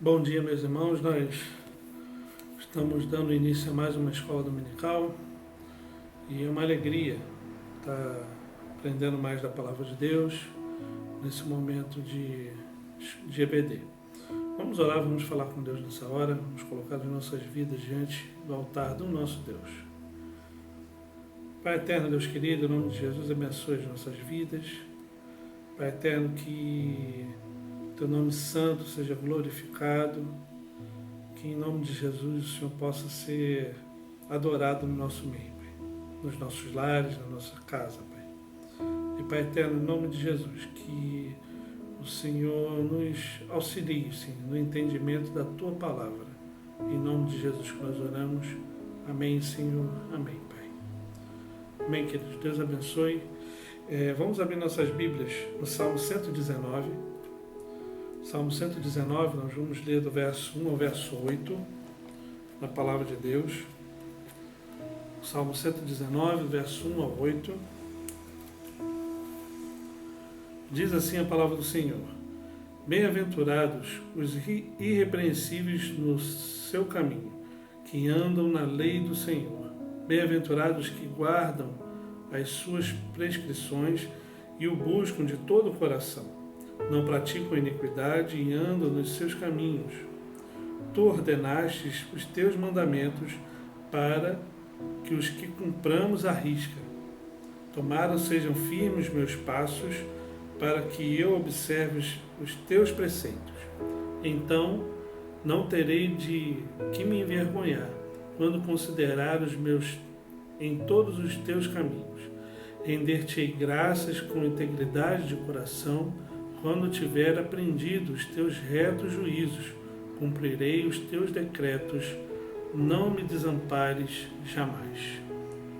Bom dia, meus irmãos. Nós estamos dando início a mais uma escola dominical e é uma alegria estar aprendendo mais da Palavra de Deus nesse momento de EBD. Vamos orar, vamos falar com Deus nessa hora, vamos colocar as nossas vidas diante do altar do nosso Deus. Pai eterno, Deus querido, em nome de Jesus, abençoe as nossas vidas. Pai eterno, que Teu nome santo seja glorificado, que em nome de Jesus o Senhor possa ser adorado no nosso meio, Pai, nos nossos lares, na nossa casa, Pai. E Pai eterno, em nome de Jesus, que o Senhor nos auxilie, Senhor, no entendimento da Tua palavra. Em nome de Jesus que nós oramos. Amém, Senhor. Amém, Pai. Amém, queridos. Deus abençoe. Vamos abrir nossas Bíblias no Salmo 119. Salmo 119, nós vamos ler do verso 1 ao verso 8, na Palavra de Deus. Salmo 119, verso 1 ao 8. Diz assim a Palavra do Senhor: Bem-aventurados os irrepreensíveis no seu caminho, que andam na lei do Senhor. Bem-aventurados que guardam as suas prescrições e o buscam de todo o coração. Não praticam iniquidade e andam nos seus caminhos. Tu ordenastes os teus mandamentos para que os que cumpramos à risca. Tomara sejam firmes meus passos, para que eu observe os teus preceitos. Então não terei de que me envergonhar, quando considerar os meus em todos os teus caminhos. Render-te-ei graças com integridade de coração, quando tiver aprendido os teus retos juízos. Cumprirei os teus decretos, não me desampares jamais.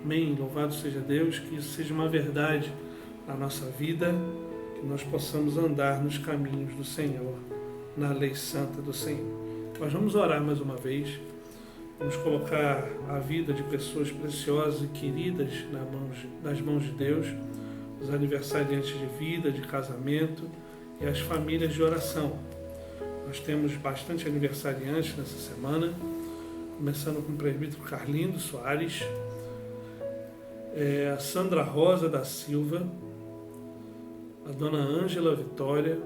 Amém. Louvado seja Deus, que isso seja uma verdade na nossa vida, que nós possamos andar nos caminhos do Senhor, na lei santa do Senhor. Nós vamos orar mais uma vez, vamos colocar a vida de pessoas preciosas e queridas nas mãos de Deus, os aniversariantes de vida, de casamento e as famílias de oração. Nós temos bastante aniversariantes nessa semana, começando com o presbítero Carlindo Soares, a Sandra Rosa da Silva, a dona Ângela Vitória,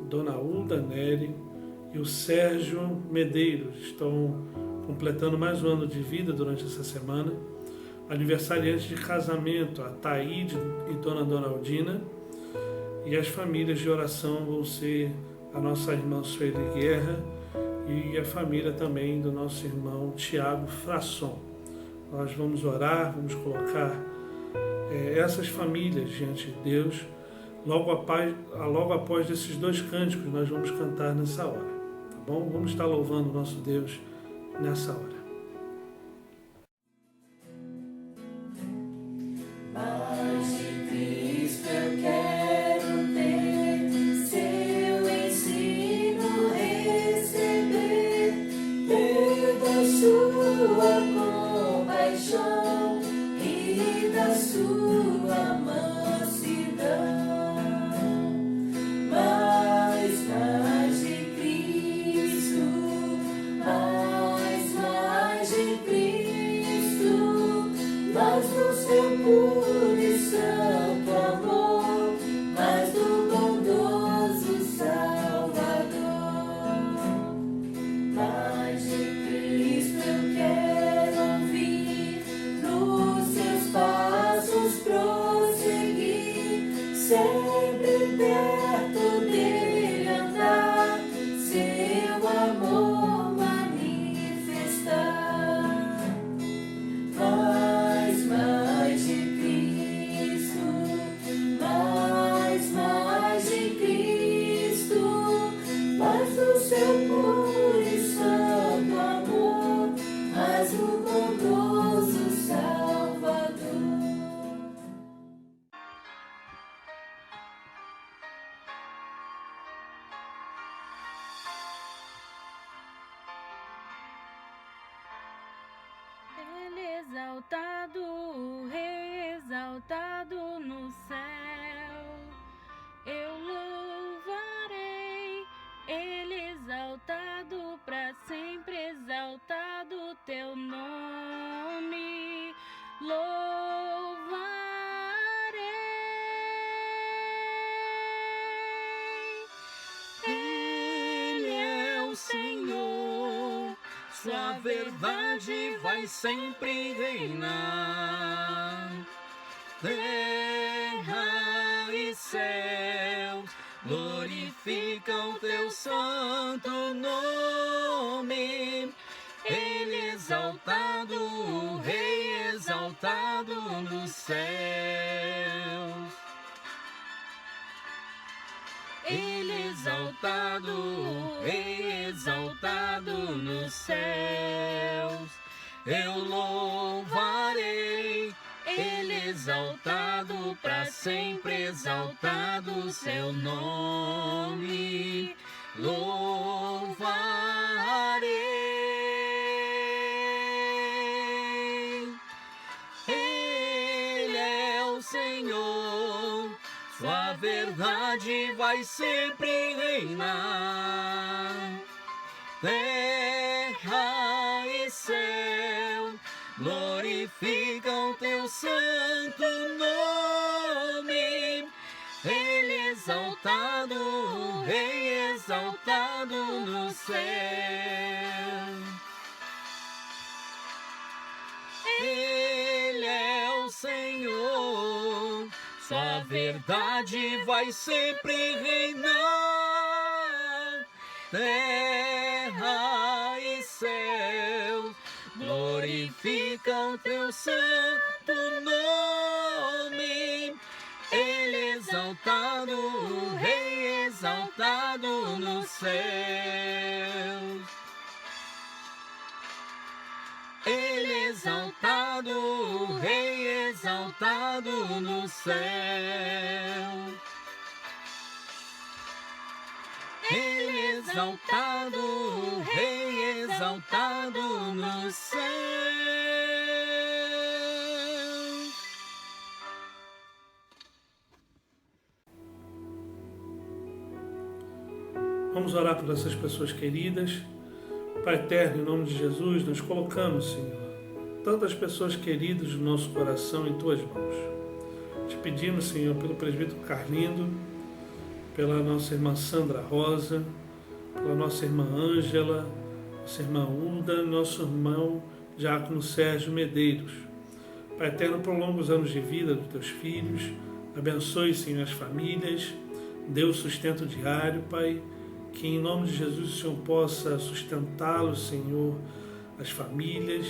dona Hulda Nery e o Sérgio Medeiros estão completando mais um ano de vida durante essa semana. Aniversariantes de casamento, a Taíde e dona Donaldina. E as famílias de oração vão ser a nossa irmã Sueli Guerra e a família também do nosso irmão Tiago Frasson. Nós vamos orar, vamos colocar essas famílias diante de Deus. Logo após esses dois cânticos nós vamos cantar nessa hora, tá bom? Vamos estar louvando o nosso Deus nessa hora. Exaltado, o Rei exaltado no céu, eu louvarei, Ele exaltado, para sempre exaltado teu nome. Ele é o Senhor, sua verdade vai sempre reinar. Terra e céus glorificam teu santo nome. Ele exaltado, o Rei exaltado nos céus. Ele exaltado, o Rei exaltado nos céus. Eu louvarei, Ele exaltado, para sempre exaltado seu nome. Louvarei. Ele é o Senhor, sua verdade vai sempre reinar. Terra e céu glorificam teu santo nome. Ele exaltado, o Rei exaltado no céu. Ele é o Senhor, sua verdade vai sempre reinar. Terra e céu glorificam teu santo nome. Ele exaltado, o Rei exaltado nos céus. Ele exaltado, o Rei exaltado nos céus. Ele exaltado, o Rei exaltado nos céus. Vamos orar por essas pessoas queridas. Pai eterno, em nome de Jesus, nós colocamos, Senhor, tantas pessoas queridas do nosso coração em Tuas mãos. Te pedimos, Senhor, pelo presbítero Carlindo, pela nossa irmã Sandra Rosa, pela nossa irmã Ângela, nossa irmã Ulda, nosso irmão Diácono Sérgio Medeiros. Pai eterno, prolonga os anos de vida dos Teus filhos, abençoe, Senhor, as famílias, dê o sustento diário, Pai, que em nome de Jesus o Senhor possa sustentá-los, Senhor, as famílias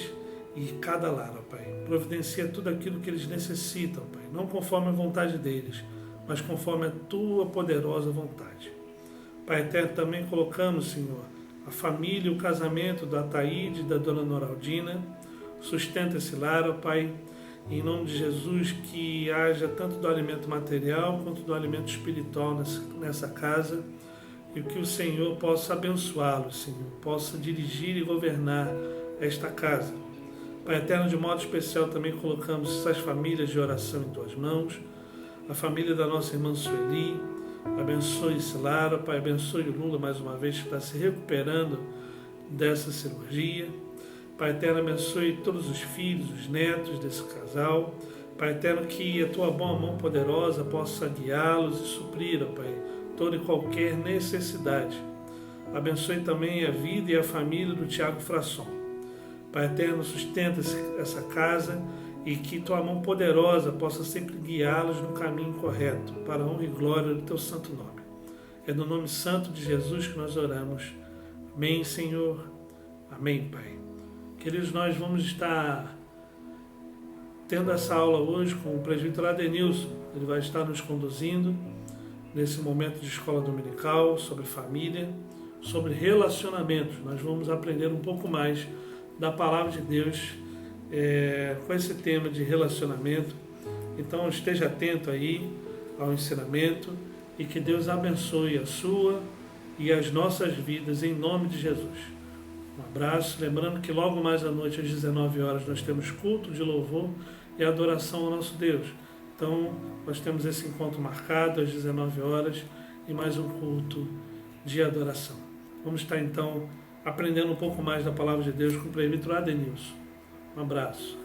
e cada lar, ó Pai. Providencia tudo aquilo que eles necessitam, Pai, não conforme a vontade deles, mas conforme a Tua poderosa vontade. Pai eterno, também colocamos, Senhor, a família e o casamento da Ataíde e da Dona Noraldina. Sustenta esse lar, ó Pai, em nome de Jesus, que haja tanto do alimento material quanto do alimento espiritual nessa casa, e que o Senhor possa abençoá-los, Senhor, possa dirigir e governar esta casa. Pai eterno, de modo especial também colocamos essas famílias de oração em Tuas mãos, a família da nossa irmã Sueli. Abençoe esse lar, ó Pai, abençoe o Lula mais uma vez, que está se recuperando dessa cirurgia. Pai eterno, abençoe todos os filhos, os netos desse casal. Pai eterno, que a Tua boa mão poderosa possa guiá-los e suprir, ó Pai, toda e qualquer necessidade. Abençoe também a vida e a família do Tiago Frasson. Pai eterno, sustenta essa casa e que Tua mão poderosa possa sempre guiá-los no caminho correto, para a honra e glória do Teu santo nome. É no nome santo de Jesus que nós oramos. Amém, Senhor. Amém, Pai. Queridos, nós vamos estar tendo essa aula hoje com o presbítero Adenilson. Ele vai estar nos conduzindo nesse momento de escola dominical, sobre família, sobre relacionamentos. Nós vamos aprender um pouco mais da palavra de Deus com esse tema de relacionamento. Então esteja atento aí ao ensinamento e que Deus abençoe a sua e as nossas vidas em nome de Jesus. Um abraço, lembrando que logo mais à noite às 19 horas nós temos culto de louvor e adoração ao nosso Deus. Então, nós temos esse encontro marcado às 19 horas e mais um culto de adoração. Vamos estar então aprendendo um pouco mais da palavra de Deus com o presbítero Adenilson. Um abraço.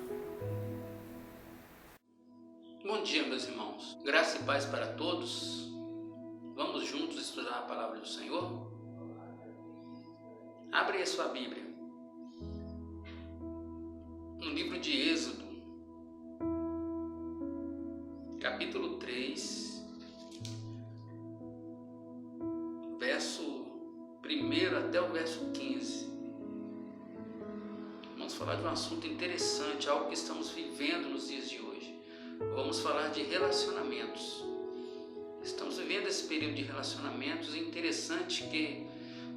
Bom dia, meus irmãos. Graça e paz para todos. Vamos juntos estudar a palavra do Senhor? Abre aí a sua Bíblia. No livro de Êxodo, capítulo 3, verso 1 até o verso 15. Vamos falar de um assunto interessante, algo que estamos vivendo nos dias de hoje. Vamos falar de relacionamentos. Estamos vivendo esse período de relacionamentos. É interessante que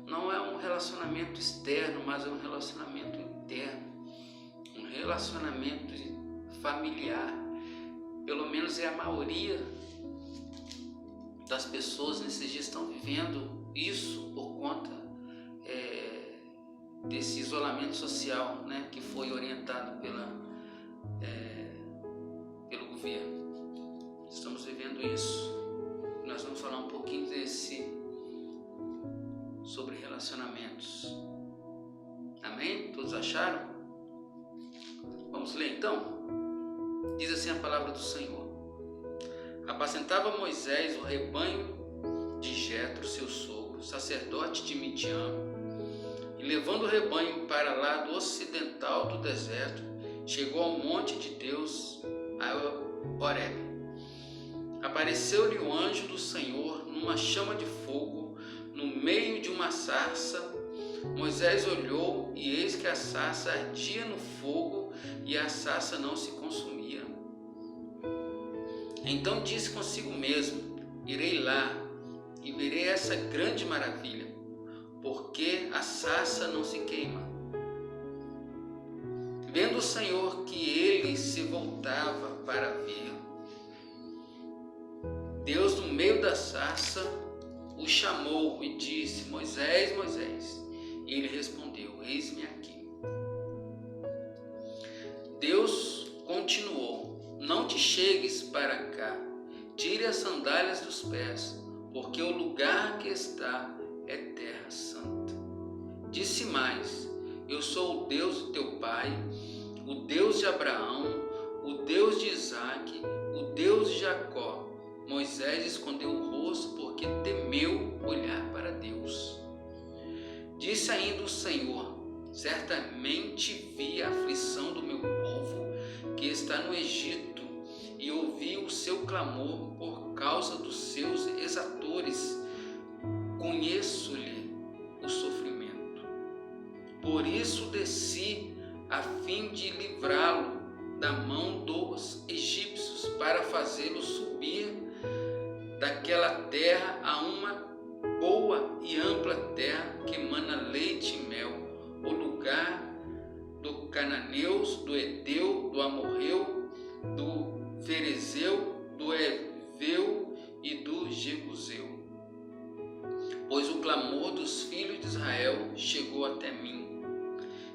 não é um relacionamento externo, mas é um relacionamento interno. Um relacionamento familiar. Pelo menos é a maioria das pessoas nesses dias estão vivendo isso por conta desse isolamento social, né, que foi orientado pelo governo. Estamos vivendo isso. Nós vamos falar um pouquinho sobre relacionamentos. Amém? Todos acharam? Vamos ler então? Diz assim a palavra do Senhor. Apacentava Moisés o rebanho de Jetro, seu sogro, sacerdote de Midian, e levando o rebanho para lá do ocidental do deserto, chegou ao monte de Deus, a Horebe. Apareceu-lhe o anjo do Senhor numa chama de fogo, no meio de uma sarça. Moisés olhou, e eis que a sarça ardia no fogo, e a sarça não se consumia. Então disse consigo mesmo: irei lá e verei essa grande maravilha, porque a sarça não se queima. Vendo o Senhor que ele se voltava para ver, Deus, no meio da sarça, o chamou e disse: Moisés, Moisés. E ele respondeu: eis-me aqui. Deus continuou: não te chegues para cá, tire as sandálias dos pés, porque o lugar que está é terra santa. Disse mais: eu sou o Deus do teu pai, o Deus de Abraão, o Deus de Isaque, o Deus de Jacó. Moisés escondeu o rosto porque temeu olhar para Deus. Disse ainda o Senhor: certamente vi a aflição do meu povo que está no Egito, e ouvi o seu clamor por causa dos seus exatores. Conheço-lhe o sofrimento. Por isso desci, a fim de livrá-lo da mão dos egípcios, para fazê-lo subir daquela terra a uma boa e ampla terra que emana leite e mel, o lugar do Cananeus, do Hedeu, do Amorreu, do Ferezeu, do Eveu e do Jebuseu. Pois o clamor dos filhos de Israel chegou até mim,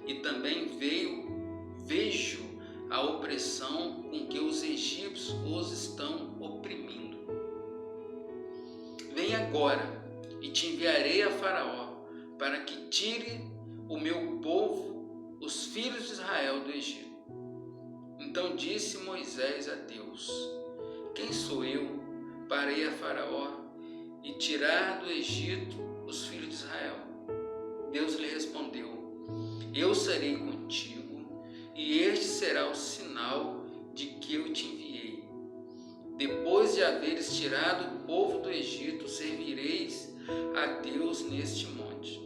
e também vejo a opressão com que os egípcios os estão oprimindo. Vem agora, e te enviarei a Faraó, para que tire o meu povo, os filhos de Israel, do Egito. Então disse Moisés a Deus: quem sou eu para ir a Faraó e tirar do Egito os filhos de Israel? Deus lhe respondeu: eu serei contigo, e este será o sinal de que eu te enviei. Depois de haveres tirado o povo do Egito, servireis a Deus neste monte.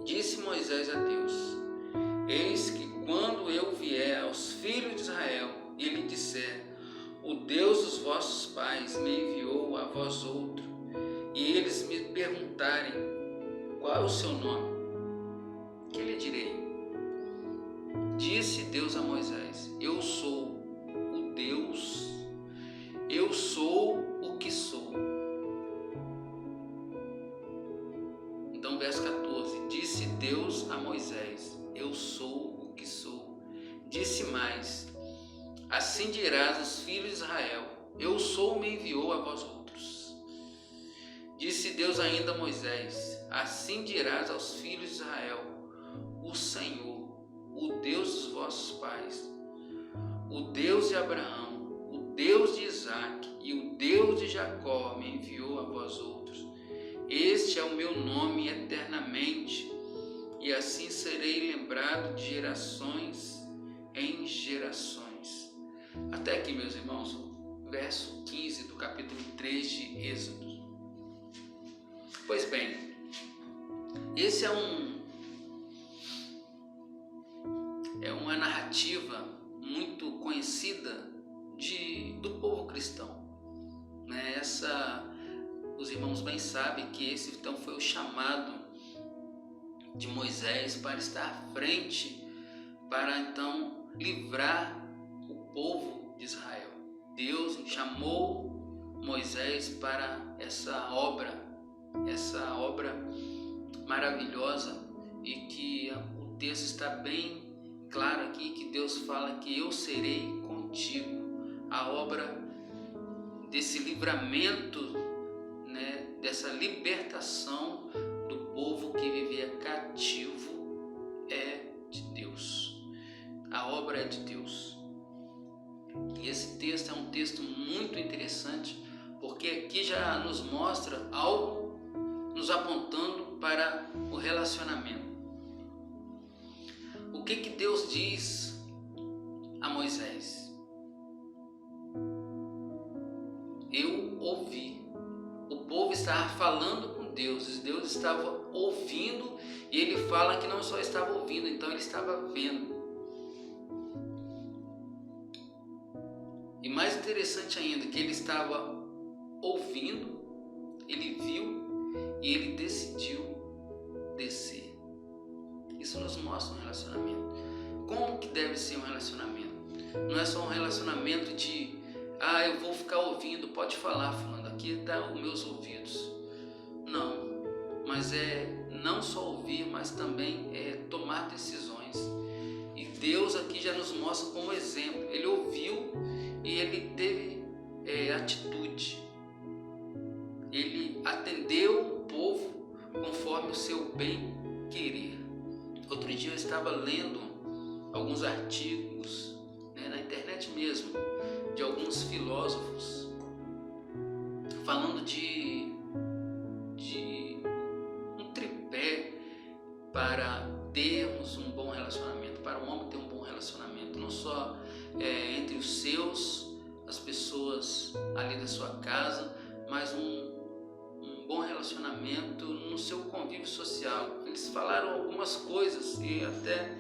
Disse Moisés a Deus: eis que quando eu vier aos filhos de Israel e lhe disser: o Deus dos vossos pais me enviou a vós outro, e eles me perguntarem: qual é o seu nome? Que lhe direi? Disse Deus a Moisés: eu sou o Deus, eu sou o que sou. Então, verso 14: disse Deus a Moisés: eu sou o que sou. Disse mais: assim dirás aos filhos de Israel: eu sou, me enviou a vós outros. Disse Deus ainda a Moisés: assim dirás aos filhos de Israel: o Senhor, o Deus dos vossos pais, o Deus de Abraão, o Deus de Isaque e o Deus de Jacó me enviou a vós outros. Este é o meu nome eternamente, e assim serei lembrado de gerações em gerações. Até aqui, meus irmãos, o verso 15 do capítulo 3 de Êxodo. Pois bem, esse é uma narrativa muito conhecida do povo cristão, né? Os irmãos bem sabem que esse então foi o chamado de Moisés para estar à frente, para então livrar o povo de Israel. Deus chamou Moisés para essa obra maravilhosa, e que o texto está bem claro aqui, que Deus fala que eu serei contigo. A obra desse livramento, né, dessa libertação do povo que vivia cativo é de Deus. A obra é de Deus. E esse texto é um texto muito interessante, porque aqui já nos mostra algo nos apontando para o relacionamento. O que Deus diz a Moisés? Eu ouvi. O povo estava falando com Deus, Deus estava ouvindo, e ele fala que não só estava ouvindo, então ele estava vendo. E mais interessante ainda, que ele estava ouvindo, ele viu e ele decidiu descer. Isso nos mostra um relacionamento. Como que deve ser um relacionamento? Não é só um relacionamento de eu vou ficar ouvindo, pode falar, fulano, aqui está os meus ouvidos. Não, mas não só ouvir, mas também tomar decisões. E Deus aqui já nos mostra como exemplo. Ele ouviu e ele teve atitude. Ele atendeu o povo conforme o seu bem querer. Outro dia eu estava lendo alguns artigos, né, na internet mesmo, de alguns filósofos, falando de um tripé para termos um bom relacionamento, para um homem ter um bom relacionamento, não só entre os as pessoas ali da sua casa, mas um bom relacionamento no seu convívio social. Eles falaram algumas coisas e até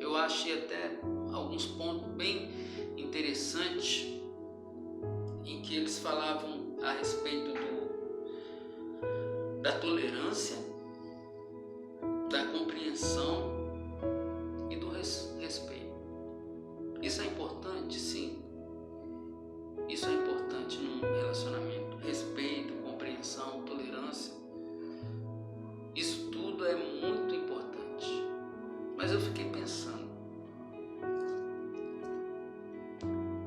eu achei até alguns pontos bem interessantes, em que eles falavam a respeito da tolerância, da compreensão e do respeito. Isso é importante, sim. Isso é importante num relacionamento. Respeito, compreensão, tolerância. Isso tudo é muito importante. Mas eu fiquei pensando.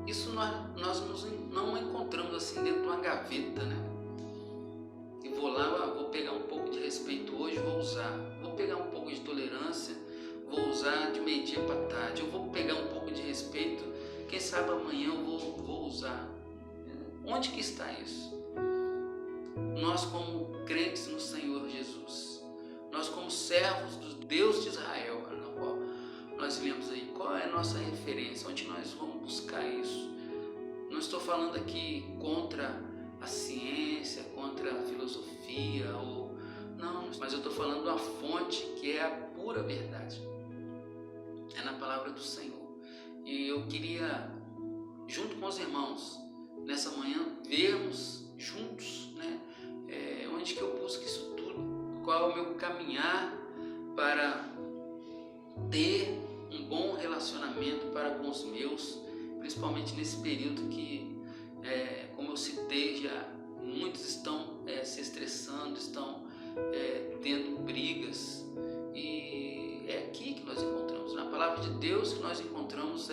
Isso nós não encontramos assim dentro de uma gaveta, né? E vou lá, vou pegar um pouco de respeito hoje, vou usar. Vou pegar um pouco de tolerância, vou usar de meio-dia para tarde. Eu vou pegar um pouco de respeito, quem sabe amanhã eu vou usar. Onde que está isso? Nós como crentes no Senhor Jesus, nós como servos do Deus de Israel, na qual nós lemos aí, qual é a nossa referência? Onde nós vamos buscar isso? Não estou falando aqui contra a ciência, contra a filosofia, não, mas eu estou falando de uma fonte que é a pura verdade. É na palavra do Senhor. E eu queria, junto com os irmãos, nessa manhã, vermos juntos, né, onde que eu busco isso tudo, qual é o meu caminhar para ter um bom relacionamento para com os meus, principalmente nesse período que, como eu citei, já muitos estão se estressando, estão tendo brigas, e é aqui que nós encontramos, na palavra de Deus que nós encontramos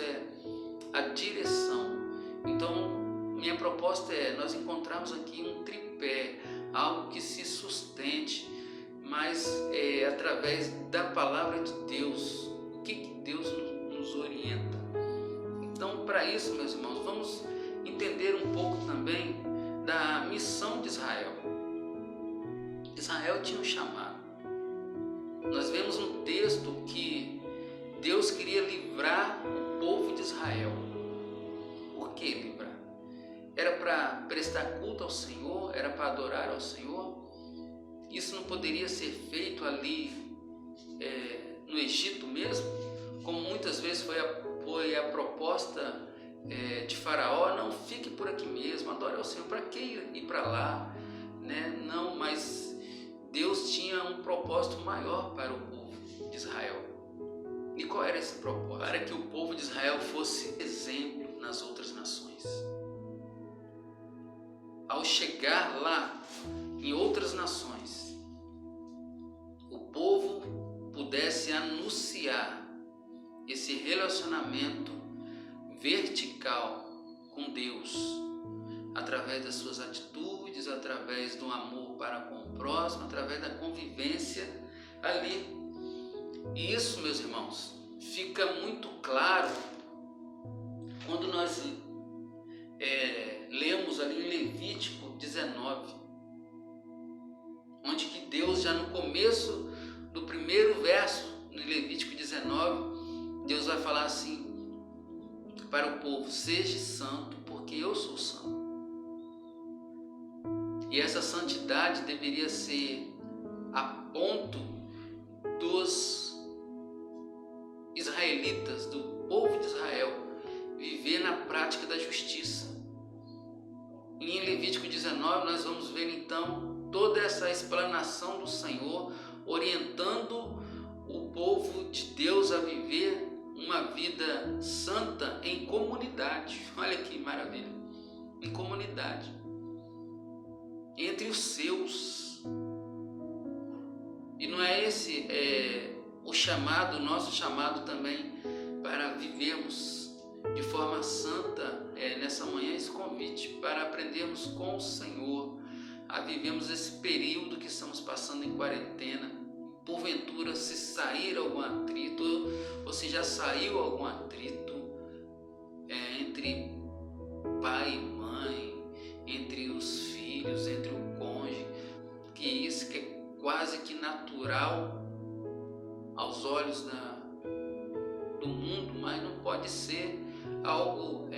a direção. Então minha minha proposta é nós encontrarmos aqui um tripé, algo que se sustente, mas através da palavra de Deus. O que Deus nos orienta? Então, para isso, meus irmãos, vamos entender um pouco também da missão de Israel. Israel tinha um chamado. Nós vemos no texto que Deus queria livrar o povo de Israel. Por que livrar? Era para prestar culto ao Senhor? Era para adorar ao Senhor? Isso não poderia ser feito ali no Egito mesmo? Como muitas vezes foi a proposta de Faraó: não, fique por aqui mesmo, adore ao Senhor, para que ir para lá? Né? Não, mas Deus tinha um propósito maior para o povo de Israel. E qual era esse propósito? Para que o povo de Israel fosse exemplo nas outras nações. Ao chegar lá, em outras nações, o povo pudesse anunciar esse relacionamento vertical com Deus, através das suas atitudes, através do amor para com o próximo, através da convivência ali. E isso, meus irmãos, fica muito claro quando nós lemos ali em Levítico 19, onde que Deus, já no começo do primeiro verso, no Levítico 19, Deus vai falar assim para o povo: seja santo, porque eu sou santo. E essa santidade deveria ser a ponto dos israelitas, do povo de Israel, viver na prática da justiça. E em Levítico 19 nós vamos ver então toda essa explanação do Senhor orientando o povo de Deus a viver uma vida santa em comunidade. Olha que maravilha! Em comunidade, entre os seus. E não é esse o chamado, o nosso chamado também, para vivermos de forma santa nessa manhã, esse convite para aprendermos com o Senhor a vivermos esse período que estamos passando em quarentena. Porventura, se sair algum atrito, ou se já saiu algum atrito entre pai e mãe, entre os filhos, entre o cônjuge, que isso que é quase que natural aos olhos do mundo, mas não pode ser algo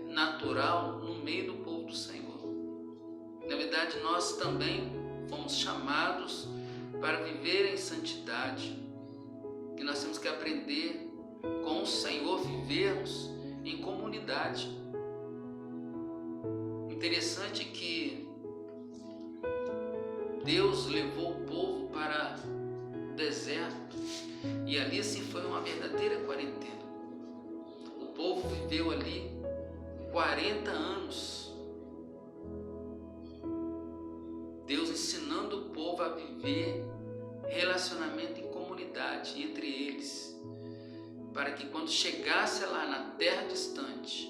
natural no meio do povo do Senhor. Na verdade, nós também fomos chamados para viver em santidade, e nós temos que aprender com o Senhor vivermos em comunidade. Interessante que Deus levou o povo para o deserto, e ali sim foi uma verdadeira quarentena. O povo viveu ali 40 anos, Deus ensinando o povo a viver relacionamento em comunidade entre eles, para que quando chegasse lá na terra distante,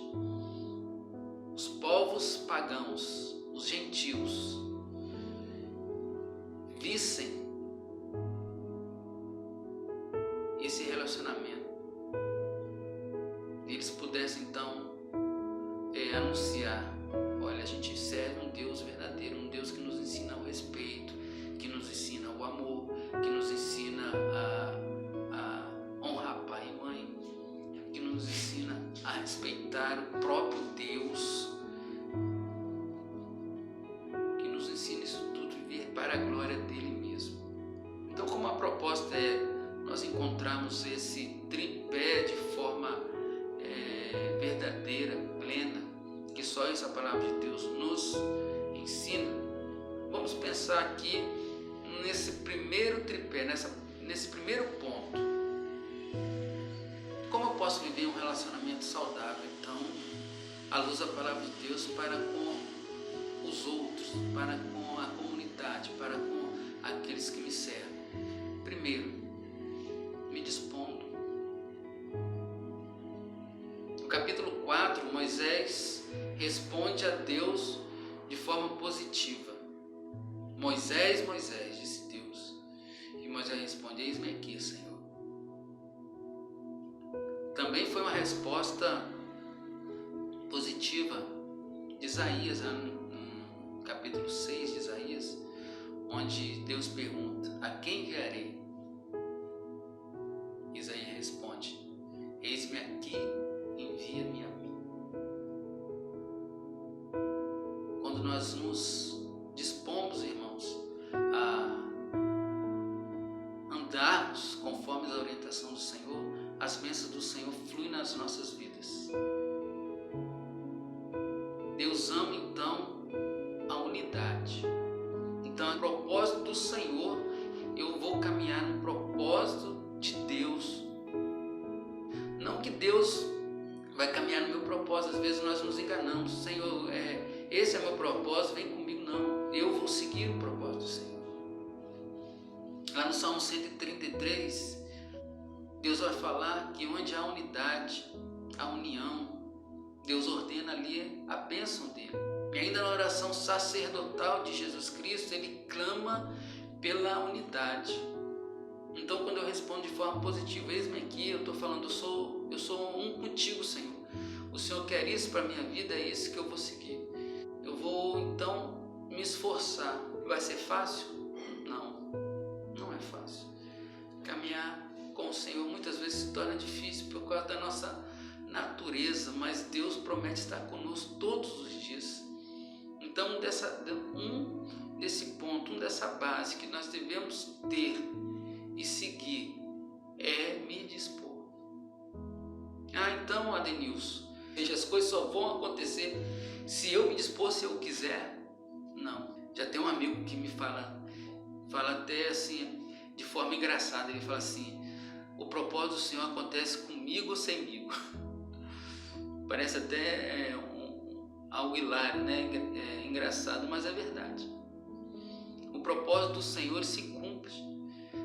os povos pagãos, os gentios, vissem esse relacionamento, eles pudessem então anunciar: olha, a gente serve um Deus verdadeiro, um Deus que nos ensina o respeito, que nos ensina o amor, que nos ensina a honrar pai e mãe, que nos ensina a respeitar o próprio Deus, que nos ensina isso tudo, viver para a glória dele mesmo. Então, como a proposta nós encontrarmos esse tripé de forma verdadeira, plena, que só essa palavra de Deus nos ensina, vamos pensar aqui nesse primeiro tripé, nesse primeiro ponto. Como eu posso viver um relacionamento saudável, então, à luz da palavra de Deus, para com os outros, para com a comunidade, para com aqueles que me servem? Primeiro, me dispondo. No capítulo 4, Moisés responde a Deus de forma positiva. Moisés, Moisés, disse Deus. E Moisés responde: eis-me aqui, Senhor. Também foi uma resposta positiva de Isaías, no capítulo 6 de Isaías, onde Deus pergunta: a quem enviarei? Isaías responde: eis-me aqui, envia-me a mim. Quando nós nos dispomos, irmãos, a andarmos conforme a orientação do Senhor, as bênçãos do Senhor fluem nas nossas vidas. Deus ama então a unidade. Então, o propósito do Senhor, eu vou caminhar no propósito de Deus. Não que Deus vai caminhar no meu propósito. Às vezes nós nos enganamos: Senhor, esse é meu propósito, vem comigo. Não, eu vou seguir o propósito do Senhor. Lá no Salmo 133, Deus vai falar que onde há unidade, há união. Deus ordena ali a bênção dele. E ainda na oração sacerdotal de Jesus Cristo, ele clama pela unidade. Então, quando eu respondo de forma positiva: eis-me aqui, eu estou falando, eu sou um contigo, Senhor. O Senhor quer isso para a minha vida, é isso que eu vou seguir. Eu vou então me esforçar. Vai ser fácil? Não, não é fácil. Caminhar com o Senhor muitas vezes se torna difícil por causa da nossa natureza, mas Deus promete estar conosco todos os dias. Então, desse ponto, dessa base que nós devemos ter e seguir é me dispor. Então, Adenilson, veja, as coisas só vão acontecer se eu me dispor, se eu quiser? Não. Já tem um amigo que me fala até assim, de forma engraçada. Ele fala assim: o propósito do Senhor acontece comigo ou semigo. Parece até algo hilário, né? Engraçado, mas é verdade. O propósito do Senhor se cumpre.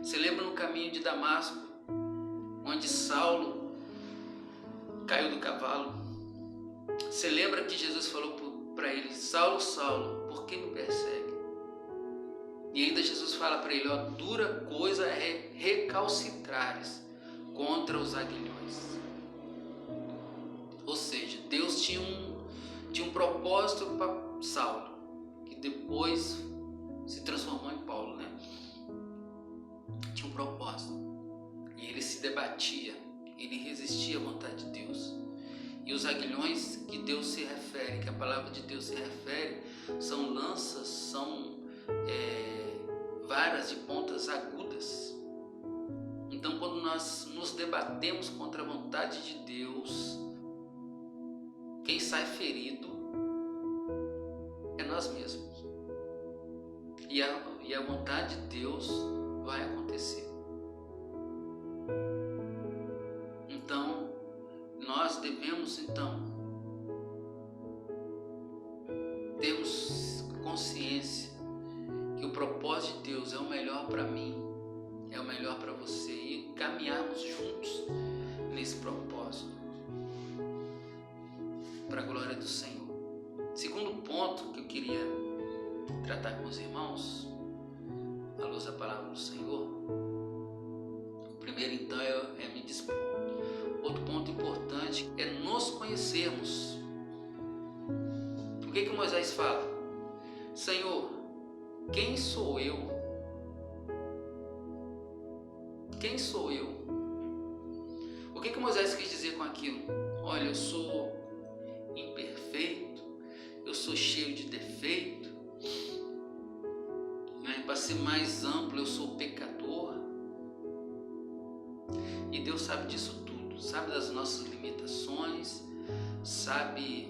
Você lembra no caminho de Damasco, onde Saulo caiu do cavalo? Você lembra que Jesus falou para ele: Saulo, Saulo, por que me persegue? E ainda Jesus fala para ele: dura coisa é recalcitrares contra os aguilhões. Ou seja, Deus tinha um propósito para Saulo, que depois se transformou em Paulo, né? Tinha um propósito. E ele se debatia, ele resistia à vontade de Deus. E os aguilhões que Deus se refere, que a palavra de Deus se refere, são lanças, são varas de pontas agudas. Então, quando nós nos debatemos contra a vontade de Deus, quem sai ferido é nós mesmos. E a vontade de Deus vai acontecer. Então, nós devemos termos consciência que o propósito de Deus é o melhor para mim, é o melhor para você, e caminharmos juntos nesse propósito, para a glória do Senhor. Segundo ponto que eu queria tratar com os irmãos, à luz da palavra do Senhor. O primeiro, então, é me dispor. Outro ponto importante é nos conhecermos. O que Moisés fala? Senhor, quem sou eu? Quem sou eu? O que Moisés quis dizer com aquilo? Olha, eu sou imperfeito, eu sou cheio de defeito, né? Para ser mais amplo, eu sou pecador. E Deus sabe disso tudo, sabe das nossas limitações, sabe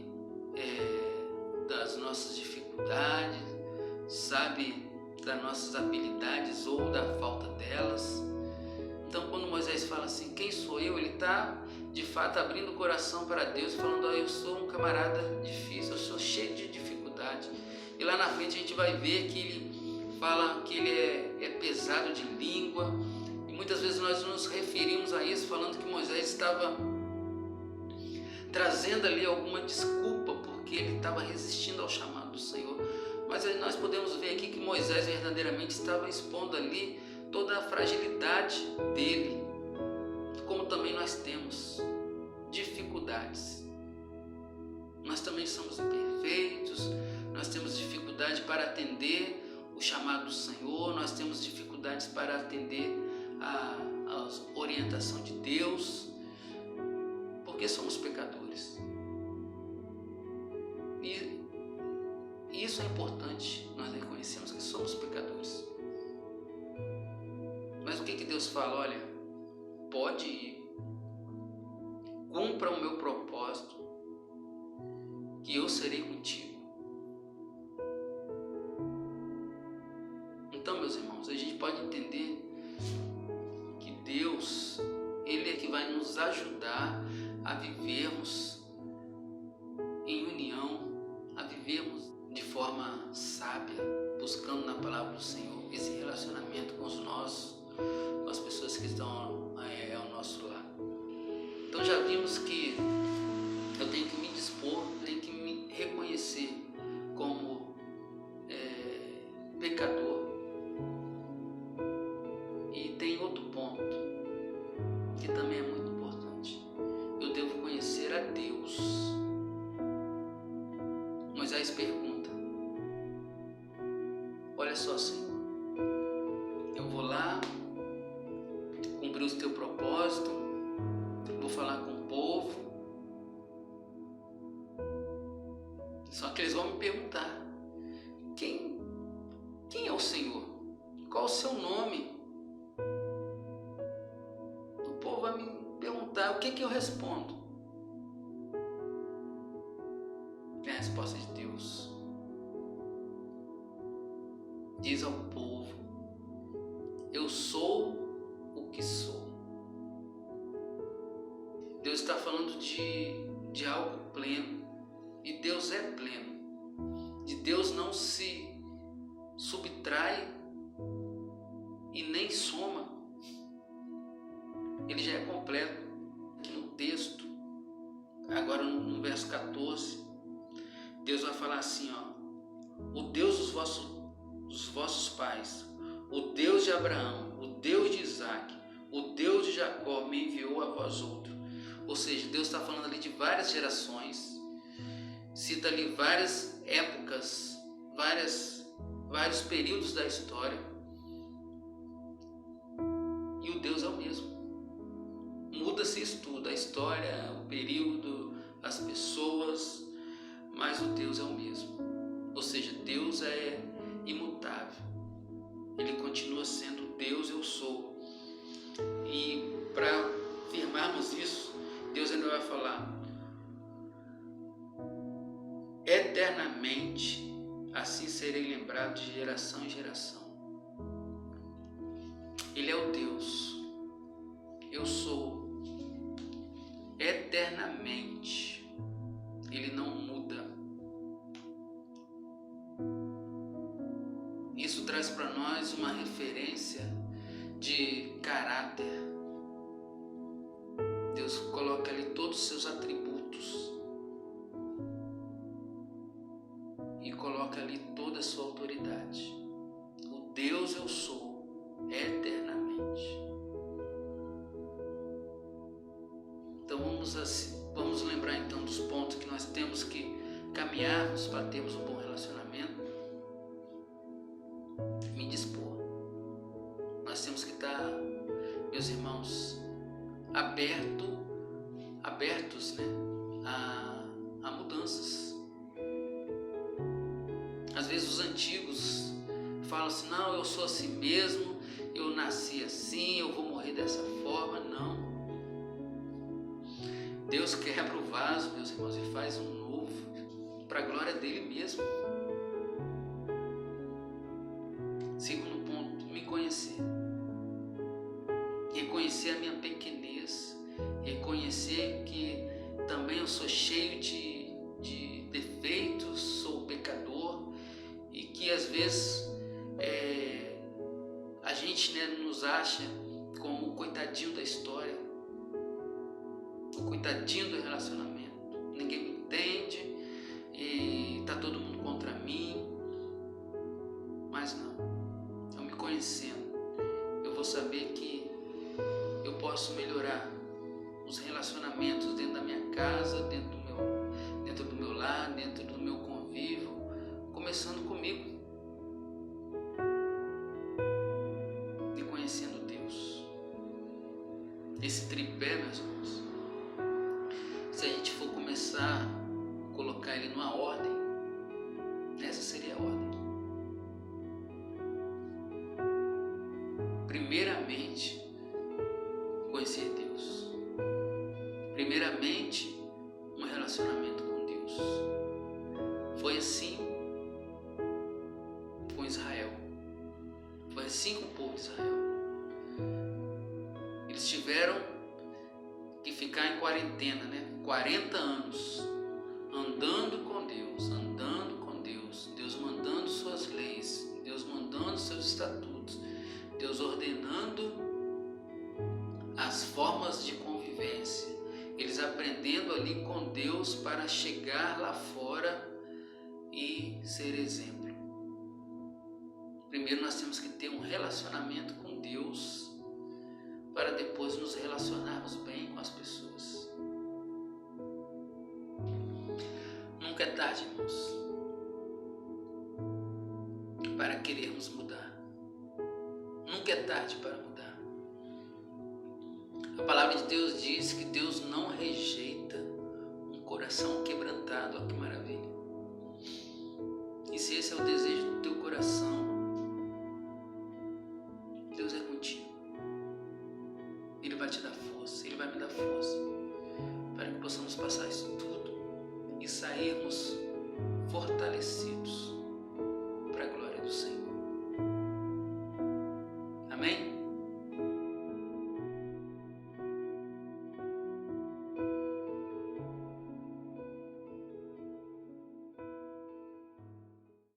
das nossas dificuldades, sabe das nossas habilidades ou da falta delas. Então, quando Moisés fala assim, quem sou eu? Ele está, de fato, abrindo o coração para Deus, falando, eu sou um camarada difícil, eu sou cheio de dificuldade. E lá na frente a gente vai ver que ele fala que ele é pesado de língua. E muitas vezes nós nos referimos a isso, falando que Moisés estava trazendo ali alguma desculpa, porque ele estava resistindo ao chamado do Senhor. Mas nós podemos ver aqui que Moisés verdadeiramente estava expondo ali toda a fragilidade dele, como também nós temos dificuldades. Nós também somos imperfeitos, nós temos dificuldade para atender o chamado do Senhor, nós temos dificuldades para atender a orientação de Deus, porque somos pecadores. E isso é importante, nós reconhecemos que somos pecadores. Mas o que Deus fala? Olha, pode ir, cumpra o meu propósito, que eu serei contigo. Então, meus irmãos, a gente pode entender que Deus, Ele é que vai nos ajudar a vivermos em união, a vivermos de forma sábia, buscando na palavra do Senhor esse relacionamento com as pessoas que estão ao nosso lado. Então já vimos que eu tenho que me dispor, tenho que me reconhecer como pecador. E tem outro ponto que também é muito importante. Eu devo conhecer a Deus. Moisés pergunta: olha só, Senhor, eu vou lá cumprir o teu propósito, vou falar com o povo, só que eles vão me perguntar: quem é o Senhor? Qual o seu nome? O povo vai me perguntar, o que eu respondo? É a resposta de Deus. Diz ao povo: eu sou o que sou. Deus está falando de algo pleno, e Deus é pleno. De Deus não se subtrai e nem soma. Ele já é completo. Aqui no texto, agora no verso 14, Deus vai falar assim, o Deus dos vossos pais, o Deus de Abraão, o Deus de Isaac, o Deus de Jacó me enviou a vós outro. Ou seja, Deus está falando ali de várias gerações, cita ali várias épocas, vários períodos da história, e o Deus é o mesmo. Muda-se isso tudo, a história, o período, as pessoas, mas o Deus é o mesmo. Ou seja, Deus é imutável, Ele continua sendo Deus, eu sou. E para afirmarmos isso, Deus ainda vai falar: eternamente assim serei lembrado de geração em geração. Ele é o Deus, eu sou, eternamente. Ele não muda. Isso traz para nós uma referência de caráter. Deus coloca ali todos os seus atributos e coloca ali toda a sua autoridade. O Deus eu sou, eternamente. Então vamos lembrar então dos pontos que nós temos que caminharmos para termos um bom relacionamento. Me dispor. Nós temos que estar, meus irmãos, abertos, né, a mudanças. Às vezes os antigos falam assim: não, eu sou assim mesmo, eu nasci assim, eu vou morrer dessa forma. Não. Deus quebra o vaso, meus irmãos, e faz um novo, para a glória dele mesmo. Segundo ponto, me conhecer. Reconhecer a minha pequenez, reconhecer que também eu sou cheio de defeitos, sou pecador, e que às vezes a gente, né, nos acha como o coitadinho da história, o coitadinho do relacionamento. Ninguém me entende, está todo mundo contra mim. Mas não, eu me conhecendo, eu vou saber que eu posso melhorar os relacionamentos dentro da minha casa, dentro do meu lar, dentro do meu convívio, começando comigo e conhecendo Deus. Esse tripé, meus irmãos, se a gente for começar a colocar ele numa ordem, essa seria a ordem. Primeiramente, conhecer Deus. Primeiramente, um relacionamento com Deus. Foi assim com Israel. Foi assim com o povo de Israel. Eles tiveram que ficar em quarentena, 40 anos, andando com Deus, Deus mandando suas leis, Deus mandando seus estatutos, Deus ordenando as formas de convivência, eles aprendendo ali com Deus para chegar lá fora e ser exemplo. Primeiro nós temos que ter um relacionamento com Deus para depois nos relacionarmos bem com as pessoas. Nunca é tarde, irmãos, para querermos mudar. Nunca é tarde para mudar. A palavra de Deus diz que Deus não rejeita um coração quebrantado. Olha que maravilha. E se esse é o desejo do teu coração, Deus é contigo. Ele vai te dar força, Ele vai me dar força, para que possamos passar isso tudo e sairmos fortalecidos.